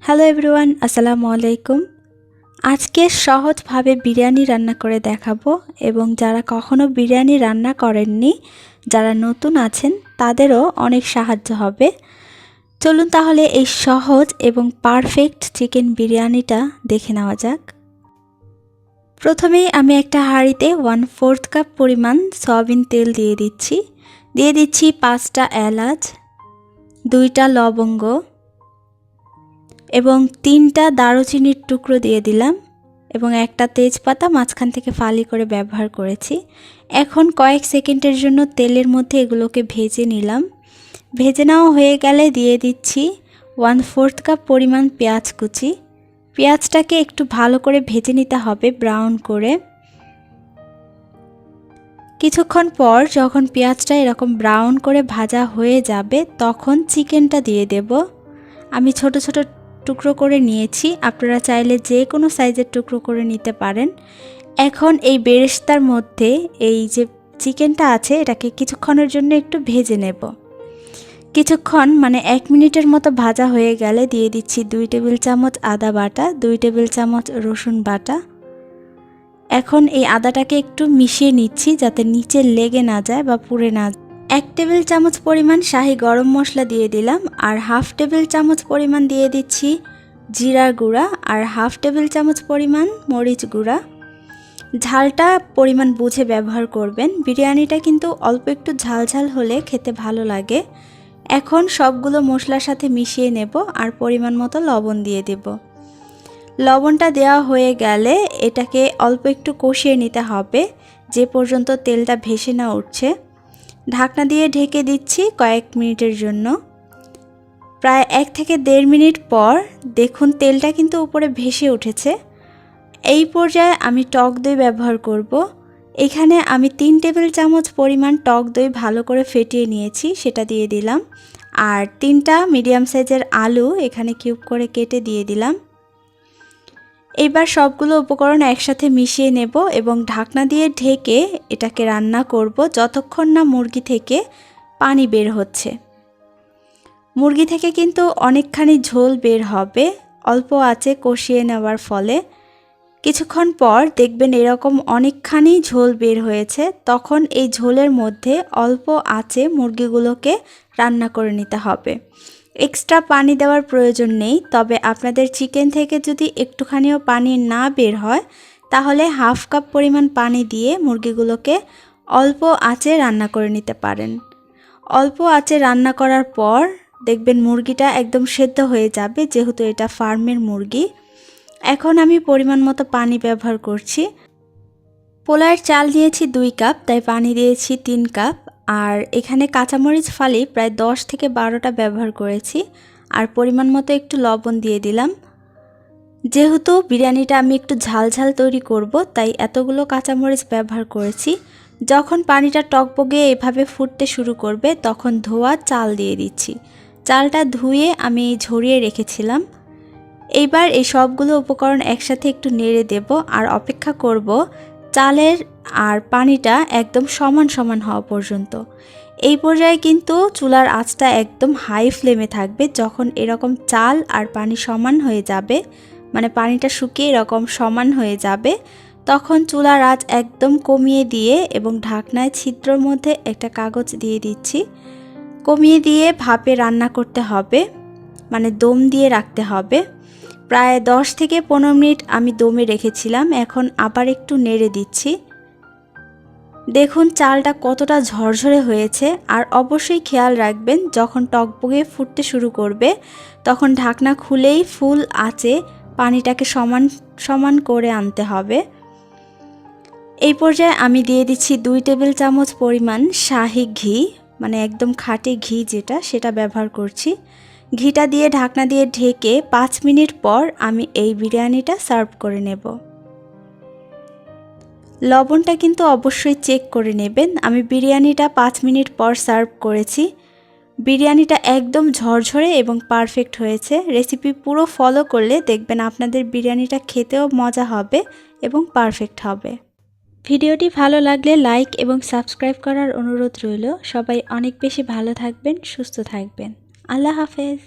Hello everyone, আসসালামু আলাইকুম। আজকে সহজভাবে বিরিয়ানি রান্না করে দেখাবো এবং যারা কখনো বিরিয়ানি রান্না করেননি, যারা নতুন আছেন তাদেরও অনেক সাহায্য হবে। চলুন তাহলে এই সহজ এবং পারফেক্ট চিকেন বিরিয়ানিটা দেখে নেওয়া যাক। প্রথমেই আমি একটা হাঁড়িতে 1/4 কাপ পরিমাণ সয়াবিন তেল দিয়ে দিচ্ছি 5টা এলাচ, 2টা লবঙ্গ এবং 3টা দারুচিনির টুকরো দিয়ে দিলাম এবং একটা তেজপাতা মাঝখান থেকে ফালি করে ব্যবহার করেছি। এখন কয়েক সেকেন্ডের জন্য তেলের মধ্যে এগুলোকে ভেজে নিলাম। ভেজে নেওয়া হয়ে গেলে দিয়ে দিচ্ছি 1/4 কাপ পরিমাণ পেঁয়াজ কুচি। পেঁয়াজটাকে একটু ভালো করে ভেজে নিতে হবে ব্রাউন করে। কিছুক্ষণ পর যখন পেঁয়াজটা এরকম ব্রাউন করে ভাজা হয়ে যাবে তখন চিকেনটা দিয়ে দেব। আমি ছোট ছোট টুকরো করে নিয়েছি, আপনারা চাইলে যে কোনো সাইজের টুকরো করে নিতে পারেন। এখন এই বেরেস্তার মধ্যে এই যে চিকেনটা আছে এটাকে কিছুক্ষণের জন্য একটু ভেজে নেব। কিছুক্ষণ 1 মিনিটের মতো ভাজা হয়ে গেলে দিয়ে দিচ্ছি 2 টেবিল চামচ আদা বাটা, 2 টেবিল চামচ রসুন বাটা। এখন এই আদাটাকে একটু মিশিয়ে নিচ্ছি যাতে নিচে লেগে না যায় বা পুড়ে না যায়। 1 টেবিল চামচ পরিমাণ শাহি গরম মশলা দিয়ে দিলাম আর 1/2 টেবিল চামচ পরিমাণ দিয়ে দিচ্ছি জিরার গুঁড়া আর 1/2 টেবিল চামচ পরিমাণ মরিচ গুঁড়া। ঝালটা পরিমাণ বুঝে ব্যবহার করবেন, বিরিয়ানিটা কিন্তু অল্প একটু ঝাল হলে খেতে ভালো লাগে। এখন সবগুলো মশলার সাথে মিশিয়ে নেব আর পরিমাণ মতো লবণ দিয়ে দেব। লবণটা দেওয়া হয়ে গেলে এটাকে অল্প একটু কষিয়ে নিতে হবে যে পর্যন্ত তেলটা ভেসে না উঠছে। ঢাকনা দিয়ে ঢেকে দিচ্ছি কয়েক মিনিটের জন্য। প্রায় 1 থেকে 1.5 মিনিট পর দেখুন তেলটা কিন্তু উপরে ভেসে উঠেছে। এই পর্যায়ে আমি টক দই ব্যবহার করব। এখানে আমি 3 টেবিল চামচ পরিমাণ টক দই ভালো করে ফেটিয়ে নিয়েছি, সেটা দিয়ে দিলাম। আর 3টা মিডিয়াম সাইজের আলু এখানে কিউব করে কেটে দিয়ে দিলাম। এবার সবগুলো উপকরণ একসাথে মিশিয়ে নেব এবং ঢাকনা দিয়ে ঢেকে এটাকে রান্না করব যতক্ষণ না মুরগি থেকে পানি বের হচ্ছে। মুরগি থেকে কিন্তু অনেকখানি ঝোল বের হবে অল্প আঁচে কষিয়ে নেওয়ার ফলে। কিছুক্ষণ পর দেখবেন এরকম অনেকখানি ঝোল বের হয়েছে, তখন এই ঝোলের মধ্যে অল্প আঁচে মুরগিগুলোকে রান্না করে নিতে হবে। এক্সট্রা পানি দেওয়ার প্রয়োজন নেই, তবে আপনাদের চিকেন থেকে যদি একটুখানিও পানি না বের হয় তাহলে 1/2 কাপ পরিমাণ পানি দিয়ে মুরগিগুলোকে অল্প আঁচে রান্না করে নিতে পারেন। অল্প আঁচে রান্না করার পর দেখবেন মুরগিটা একদম সেদ্ধ হয়ে যাবে, যেহেতু এটা ফার্মের মুরগি। এখন আমি পরিমাণ মতো পানি ব্যবহার করছি। পোলাওয়ের চাল নিয়েছি 2 কাপ, তাই পানি দিয়েছি 3 কাপ। আর এখানে কাঁচামরিচ ফালি প্রায় 10 থেকে 12টা ব্যবহার করেছি আর পরিমাণ মতো একটু লবণ দিয়ে দিলাম। যেহেতু বিরিয়ানিটা আমি একটু ঝাল তৈরি করব তাই এতগুলো কাঁচামরিচ ব্যবহার করেছি। যখন পানিটা টকবগে এভাবে ফুটতে শুরু করবে তখন ধোয়া চাল দিয়ে দিচ্ছি। চালটা ধুয়ে আমি ঝরিয়ে রেখেছিলাম। এইবার এই সবগুলো উপকরণ একসাথে একটু নেড়ে দেব আর অপেক্ষা করব চালের আর পানিটা একদম সমান হওয়া পর্যন্ত। এই পর্যায়ে কিন্তু চুলার আঁচটা একদম হাই ফ্লেমে থাকবে। যখন এরকম চাল আর পানি সমান হয়ে যাবে, পানিটা শুকিয়ে এরকম সমান হয়ে যাবে, তখন চুলার আঁচ একদম কমিয়ে দিয়ে এবং ঢাকনায় ছিদ্রর মধ্যে একটা কাগজ দিয়ে দিচ্ছি। কমিয়ে দিয়ে ভাপে রান্না করতে হবে, দম দিয়ে রাখতে হবে। প্রায় 10 থেকে 15 মিনিট আমি দমে রেখেছিলাম। এখন আবার একটু নেড়ে দিচ্ছি। দেখুন চালটা কতটা ঝরঝরে হয়েছে। আর অবশ্যই খেয়াল রাখবেন যখন টকবগে ফুটতে শুরু করবে তখন ঢাকনা খুলেই ফুল আঁচে পানিটাকে সমান করে আনতে হবে। এই পর্যায়ে আমি দিয়ে দিচ্ছি 2 টেবিল চামচ পরিমাণ শাহি ঘি, একদম খাঁটি ঘি সেটা ব্যবহার করছি। ঘিটা দিয়ে ঢাকনা দিয়ে ঢেকে 5 মিনিট পর আমি এই বিরিয়ানিটা সার্ভ করে নেব। লবণটা কিন্তু অবশ্যই চেক করে নেবেন। আমি বিরিয়ানিটা 5 মিনিট পর সার্ভ করেছি। বিরিয়ানিটা একদম ঝরঝরে এবং পারফেক্ট হয়েছে। রেসিপি পুরো ফলো করলে দেখবেন আপনাদের বিরিয়ানিটা খেতেও মজা হবে এবং পারফেক্ট হবে। ভিডিওটি ভালো লাগলে লাইক এবং সাবস্ক্রাইব করার অনুরোধ রইল। সবাই অনেক বেশি ভালো থাকবেন, সুস্থ থাকবেন। আল্লাহ হাফেজ।